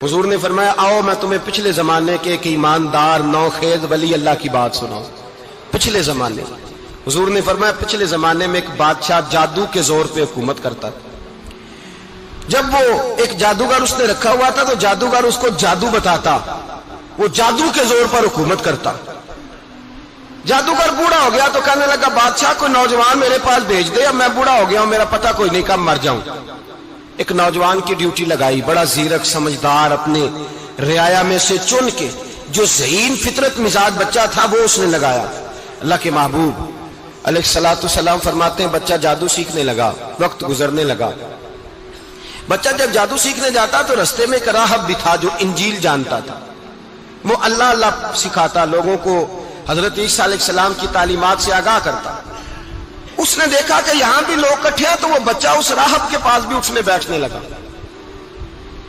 حضور نے فرمایا آؤ میں تمہیں پچھلے زمانے کے ایک ایماندار نوخیز ولی اللہ کی بات سناؤں۔ پچھلے زمانے حضور نے فرمایا پچھلے زمانے میں ایک بادشاہ جادو کے زور پہ حکومت کرتا تھا۔ جب وہ ایک جادوگر اس نے رکھا ہوا تھا تو جادوگر اس کو جادو بتاتا، وہ جادو کے زور پر حکومت کرتا۔ جادوگر بوڑھا ہو گیا تو کہنے لگا بادشاہ کوئی نوجوان میرے پاس بھیج دے، اب میں بوڑھا ہو گیا ہوں، میرا پتہ کوئی نہیں کب مر جاؤں۔ ایک نوجوان کی ڈیوٹی لگائی، بڑا زیرک سمجھدار، اپنے رعایا میں سے چن کے جو ذہین فطرت مزاج بچہ تھا وہ اس نے لگایا۔ اللہ کے محبوب علیہ الصلوۃ والسلام فرماتے ہیں بچہ جادو سیکھنے لگا، وقت گزرنے لگا۔ بچہ جب جادو سیکھنے جاتا تو رستے میں ایک راہب بھی تھا جو انجیل جانتا تھا، وہ اللہ اللہ سکھاتا، لوگوں کو حضرت عیسیٰ علیہ السلام کی تعلیمات سے آگاہ کرتا۔ اس نے دیکھا کہ یہاں بھی لوگ کٹھے ہیں تو وہ بچہ اس راہب کے پاس بھی اٹھنے بیٹھنے لگا۔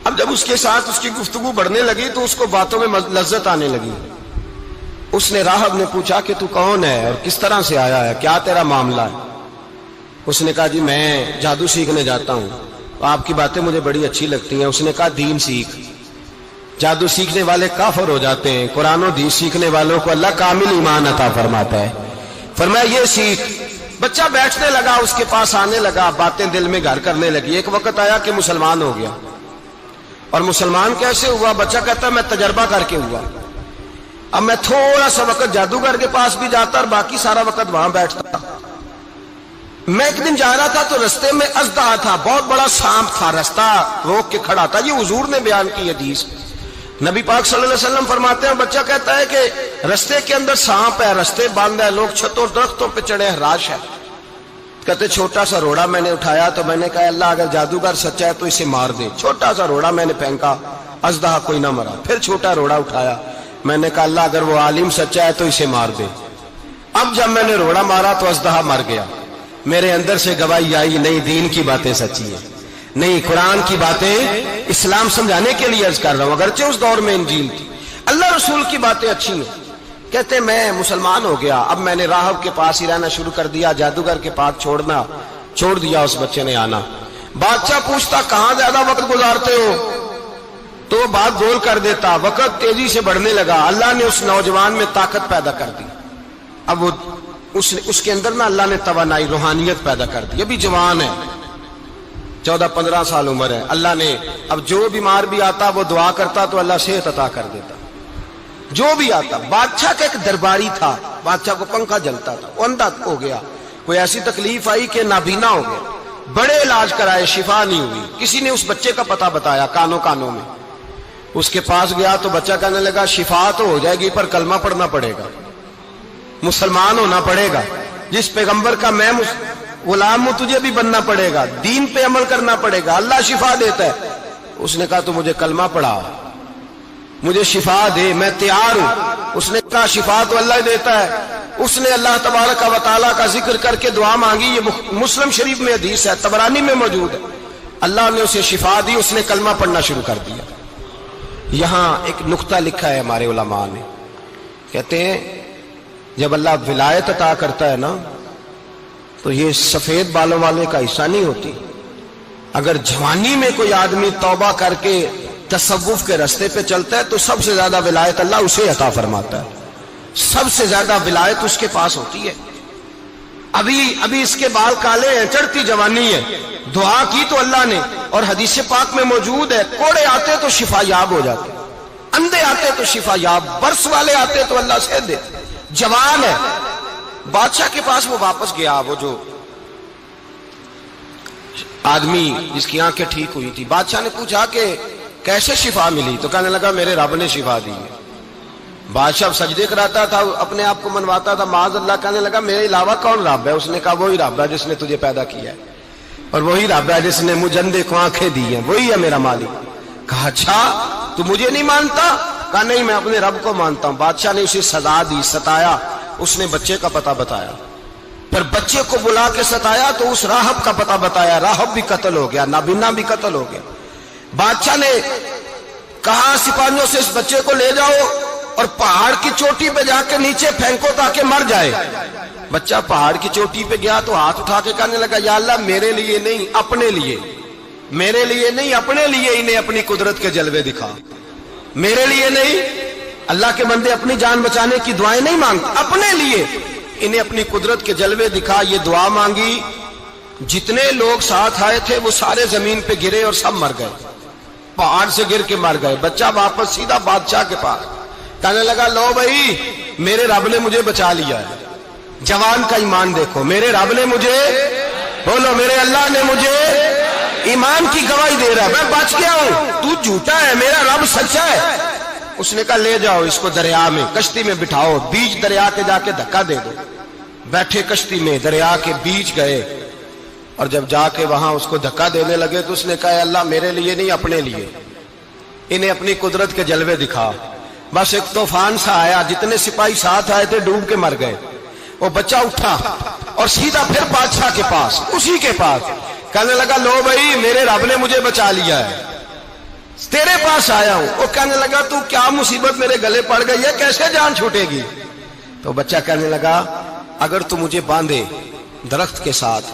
اب جب اس کے ساتھ اس کی گفتگو بڑھنے لگی تو اس کو باتوں میں لذت آنے لگی۔ اس نے راہب نے پوچھا کہ تو کون ہے اور کس طرح سے آیا ہے، کیا تیرا معاملہ ہے؟ اس نے کہا جی میں جادو سیکھنے جاتا ہوں، آپ کی باتیں مجھے بڑی اچھی لگتی ہیں۔ اس نے کہا دین سیکھ، جادو سیکھنے والے کافر ہو جاتے ہیں، قرآن و حدیث سیکھنے والوں کو اللہ کامل ایمان عطا فرماتا ہے۔ فرمایا یہ سیکھ۔ بچہ بیٹھنے لگا، اس کے پاس آنے لگا، باتیں دل میں گھر کرنے لگی۔ ایک وقت آیا کہ مسلمان ہو گیا، اور مسلمان کیسے ہوا؟ بچہ کہتا میں تجربہ کر کے ہوا۔ اب میں تھوڑا سا وقت جادوگر کے پاس بھی جاتا اور باقی سارا وقت وہاں بیٹھتا۔ میں ایک دن جا رہا تھا تو رستے میں اژدہا تھا، بہت بڑا سانپ تھا، رستہ روک کے کھڑا تھا۔ یہ حضور نے بیان کی حدیث، نبی پاک صلی اللہ علیہ وسلم فرماتے ہیں بچہ کہتا ہے کہ رستے کے اندر سانپ ہے، رستے بند ہے، لوگ چھتوں درختوں پہ چڑھے، حراش ہے۔ کہتے چھوٹا سا روڑا میں نے اٹھایا تو میں نے کہا اللہ اگر جادوگر سچا ہے تو اسے مار دے۔ چھوٹا سا روڑا میں نے پھینکا، اژدہا کوئی نہ مرا۔ پھر چھوٹا روڑا اٹھایا، میں نے کہا اللہ اگر وہ عالم سچا ہے تو اسے مار دے۔ اب جب میں نے روڑا مارا تو اژدہا مر گیا۔ میرے اندر سے گواہی آئی نہیں دین کی باتیں سچی ہیں، نہیں قرآن کی باتیں اسلام سمجھانے کے لیے عرض کر رہا ہوں، اگرچہ اس دور میں انجیل تھی، اللہ رسول کی باتیں اچھی ہیں۔ کہتے میں مسلمان ہو گیا، اب میں نے راہب کے پاس ہی رہنا شروع کر دیا، جادوگر کے پاس چھوڑ دیا اس بچے نے آنا۔ بادشاہ پوچھتا کہاں زیادہ وقت گزارتے ہو تو وہ بات گول کر دیتا۔ وقت تیزی سے بڑھنے لگا، اللہ نے اس نوجوان میں طاقت پیدا کر دی۔ اب وہ اس کے اندر اللہ نے توانائی روحانیت پیدا کر دی، ابھی جوان ہے، 14-15 سال عمر ہے۔ اللہ نے اب جو بیمار بھی آتا وہ دعا کرتا تو اللہ صحت عطا کر دیتا، جو بھی آتا۔ بادشاہ کا ایک درباری تھا، بادشاہ کو پنکھا جلتا تھا، وہ اندھا ہو گیا، کوئی ایسی تکلیف آئی کہ نابینا ہو گیا، بڑے علاج کرائے شفا نہیں ہوئی۔ کسی نے اس بچے کا پتہ بتایا کانوں میں، اس کے پاس گیا تو بچہ کہنے لگا شفا تو ہو جائے گی پر کلمہ پڑھنا پڑے گا، مسلمان ہونا پڑے گا، جس پیغمبر کا میں غلام ہوں تجھے بھی بننا پڑے گا، دین پہ عمل کرنا پڑے گا، اللہ شفا دیتا ہے۔ اس نے کہا تو مجھے کلمہ پڑھا، مجھے شفا دے، میں تیار ہوں۔ اس نے کہا شفا تو اللہ دیتا ہے۔ اس نے اللہ تبارک و تعالیٰ کا ذکر کر کے دعا مانگی، یہ مسلم شریف میں حدیث ہے، طبرانی میں موجود ہے۔ اللہ نے اسے شفا دی، اس نے کلمہ پڑھنا شروع کر دیا۔ یہاں ایک نقطہ لکھا ہے ہمارے علماء نے، کہتے ہیں جب اللہ ولایت عطا کرتا ہے نا تو یہ سفید بالوں والے کا حصہ نہیں ہوتی۔ اگر جوانی میں کوئی آدمی توبہ کر کے تصوف کے رستے پہ چلتا ہے تو سب سے زیادہ ولایت اللہ اسے عطا فرماتا ہے، سب سے زیادہ ولایت اس کے پاس ہوتی ہے۔ ابھی اس کے بال کالے ہیں، چڑھتی جوانی ہے، دعا کی تو اللہ نے، اور حدیث پاک میں موجود ہے کوڑے آتے تو شفا یاب ہو جاتے، اندھے آتے تو شفا یاب، برس والے آتے تو اللہ سے دے۔ جوان ہے، بادشاہ کے پاس وہ واپس گیا، وہ جو آدمی جس کی آنکھیں ٹھیک ہوئی تھی۔ بادشاہ نے پوچھا کہ کیسے شفا ملی؟ تو کہنے لگا میرے رب نے شفا دی ہے۔ بادشاہ سجدے کراتا تھا، اپنے آپ کو منواتا تھا معاذ اللہ، کہنے لگا میرے علاوہ کون رب ہے؟ اس نے کہا وہی رب ہے جس نے تجھے پیدا کیا ہے، اور وہی رب ہے جس نے مجھے اندھے کو آنکھیں دی ہیں، وہی ہے میرا مالک۔ کہا اچھا تو مجھے نہیں مانتا؟ کہا نہیں میں اپنے رب کو مانتا ہوں۔ بادشاہ نے اسے سزا دی، ستایا، اس نے بچے کا پتہ بتایا، پھر بچے کو بلا کے ستایا تو اس راہب کا پتہ بتایا، راہب بھی قتل ہو گیا، نابینا بھی قتل ہو گیا۔ بادشاہ نے کہا سپاہیوں سے اس بچے کو لے جاؤ اور پہاڑ کی چوٹی پہ جا کے نیچے پھینکو تاکہ مر جائے۔ بچہ پہاڑ کی چوٹی پہ گیا تو ہاتھ اٹھا کے کہنے لگا یا اللہ میرے لیے نہیں اپنے لیے، میرے لیے نہیں اپنے لیے انہیں اپنی قدرت کے جلوے دکھا. میرے لیے نہیں. اللہ کے بندے اپنی جان بچانے کی دعائیں نہیں مانگتے, اپنے لیے انہیں اپنی قدرت کے جلوے دکھا. یہ دعا مانگی, جتنے لوگ ساتھ آئے تھے وہ سارے زمین پہ گرے اور سب مر گئے, پہاڑ سے گر کے مر گئے. بچہ واپس سیدھا بادشاہ کے پاس کہنے لگا لو بھائی میرے رب نے مجھے بچا لیا ہے. جوان کا ایمان دیکھو, میرے رب نے مجھے, بولو میرے اللہ نے مجھے ایمان کی گواہی دے رہا ہے, میں بچ گیا ہوں, تو جھوٹا ہے, میرا رب سچا ہے. اس نے کہا لے جاؤ اس کو دریا میں, کشتی میں بٹھاؤ, بیچ دریا کے جا کے دھکا دے دو. بیٹھے کشتی میں, دریا کے بیچ گئے, اور جب جا کے وہاں اس کو دھکا دینے لگے تو اس نے کہا اللہ میرے لیے نہیں اپنے لیے انہیں اپنی قدرت کے جلوے دکھا. بس ایک طوفان سا آیا, جتنے سپاہی ساتھ آئے تھے ڈوب کے مر گئے. وہ بچہ اٹھا اور سیدھا پھر بادشاہ کے پاس, اسی کے پاس کہنے لگا لو بھائی میرے رب نے مجھے بچا لیا ہے, تیرے پاس آیا ہوں. وہ کہنے لگا تو کیا مصیبت میرے گلے پڑ گئی ہے, کیسے جان چھوٹے گی؟ تو بچہ کہنے لگا اگر تو مجھے باندھے درخت کے ساتھ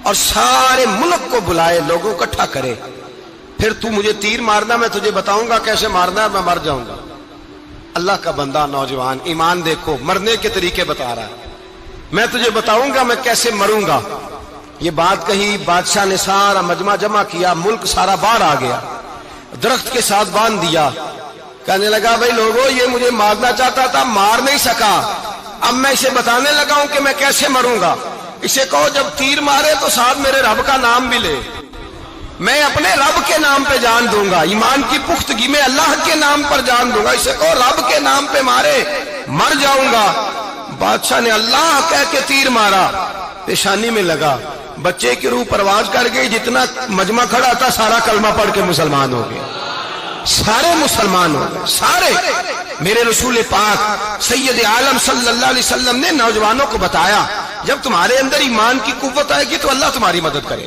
اور سارے ملک کو بلائے, لوگوں کو اکٹھا کرے, پھر تو مجھے تیر مارنا, میں تجھے بتاؤں گا کیسے مارنا ہے, میں مر جاؤں گا. اللہ کا بندہ نوجوان, ایمان دیکھو, مرنے کے طریقے بتا رہا ہے, میں تجھے بتاؤں گا میں کیسے مروں گا. یہ بات کہی, بادشاہ نے سارا مجمع جمع کیا, ملک سارا باہر آ گیا, درخت کے ساتھ باندھ دیا. کہنے لگا بھائی لوگوں یہ مجھے مارنا چاہتا تھا, مار نہیں سکا, اب میں اسے بتانے لگا ہوں کہ میں کیسے مروں گا. اسے کہو جب تیر مارے تو ساتھ میرے رب کا نام بھی لے, میں اپنے رب کے نام پہ جان دوں گا, ایمان کی پختگی میں اللہ کے نام پر جان دوں گا. اسے کہو رب کے نام پہ مارے, مر جاؤں گا. بادشاہ نے اللہ کہہ کے تیر مارا, پیشانی میں لگا, بچے کی روح پرواز کر گئی, جتنا مجمع کھڑا تھا سارا کلمہ پڑھ کے مسلمان ہو گیا, سارے مسلمان ہو گئے سارے. میرے رسول پاک سید عالم صلی اللہ علیہ وسلم نے نوجوانوں کو بتایا جب تمہارے اندر ایمان کی قوت آئے گی تو اللہ تمہاری مدد کرے.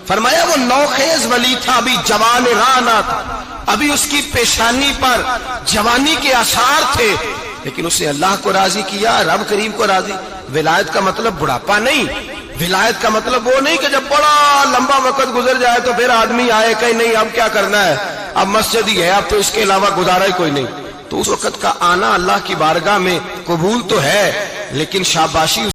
فرمایا وہ نوخیز ولی تھا, ابھی جوان رانا تھا, ابھی اس کی پیشانی پر جوانی کے آثار تھے, لیکن اس نے اللہ کو راضی کیا, رب کریم کو راضی. ولایت کا مطلب بڑھاپا نہیں, ولایت کا مطلب وہ نہیں کہ جب بڑا لمبا وقت گزر جائے تو پھر آدمی آئے کہ نہیں اب کیا کرنا ہے, اب مسجد ہی ہے, اب تو اس کے علاوہ گزارا ہی کوئی نہیں. تو اس وقت کا آنا اللہ کی بارگاہ میں قبول تو ہے, لیکن شاباشی